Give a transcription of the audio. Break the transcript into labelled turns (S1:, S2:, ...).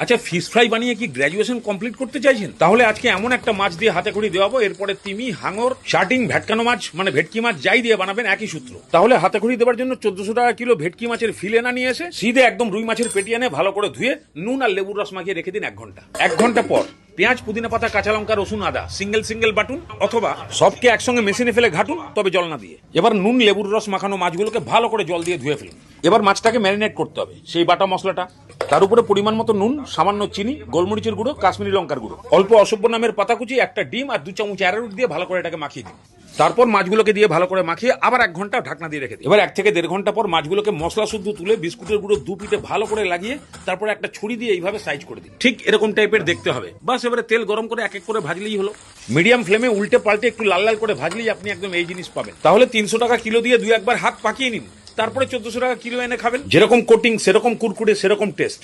S1: আচ্ছা, fish fry বানিয়ে কি গ্র্যাজুয়েশন কমপ্লিট করতে চাইছেন? তাহলে আজকে এমন একটা মাছ দিয়ে হাতে খড়ি দেওয়াবো, এরপরে তিমি, হাঙর, শার্টিং, ভেটকানো মাছ মানে ভেটকি মাছ যাই দিয়ে বানাবেন একই সূত্র। তাহলে হাতে খড়ি দেওয়ার জন্য 1400 টাকা কিলো ভেটকি মাছের ফিলে না নিয়ে এসে সিধে একদম রুই মাছের পেটি এনে ভালো করে ধুয়ে নুন আর লেবুর রস মাখিয়ে রেখে দিন 1 ঘন্টা। 1 ঘন্টা পর পেঁয়াজ, পুদিনা পাতা, কাঁচা লঙ্কা, রসুন, আদা সিঙ্গেল বাটুন, অথবা সবকে একসঙ্গে মেশিনে ফেলে ঘাটুন, তবে জল না দিয়ে। এবার নুন লেবুর রস মাখানো মাছগুলোকে ভালো করে জল দিয়ে ধুয়ে ফেলুন। এবার মাছটাকে ম্যারিনেট করতে হবে সেই বাটা মশলাটা, তার উপরে পরিমাণ মতো নুন, সামান্য চিনি, গোলমরিচের গুঁড়ো, কাশ্মীরি লঙ্কার গুঁড়ো, অল্প অসভ্য নামের পাতা কুচি, একটা ডিম আর 2 চামচ অ্যারারুট দিয়ে ভালো করে এটাকে মাখিয়ে দিন। তারপর মাছগুলোকে দিয়ে ভালো করে মাখিয়ে আবার 1 ঘন্টা ঢাকনা দিয়ে রেখে দিন। এবার 1 থেকে 1.5 ঘন্টা পর মাছগুলোকে মশলা শুদ্ধ তুলে বিস্কুটের গুঁড়ো 2 পিঠে ভালো করে লাগিয়ে তারপর একটা ছুরি দিয়ে এইভাবে সাইজ করে দিন। ঠিক এরকম টাইপের দেখতে হবে। বাস এবারে তেল গরম করে এক এক করে ভাজলেই হলো। মিডিয়াম ফ্লেমে উল্টে পাল্টে একটু লাল লাল করে ভাজলেই আপনি একদম এই জিনিস পাবেন। তাহলে 300 টাকা কিলো দিয়ে 2 একবার হাত পাকিয়ে নিন, তারপরে 1400 টাকা কিলো এনে খাবেন। যেরকম কোটিং সেরকম কুরকুরে সেরকম টেস্ট।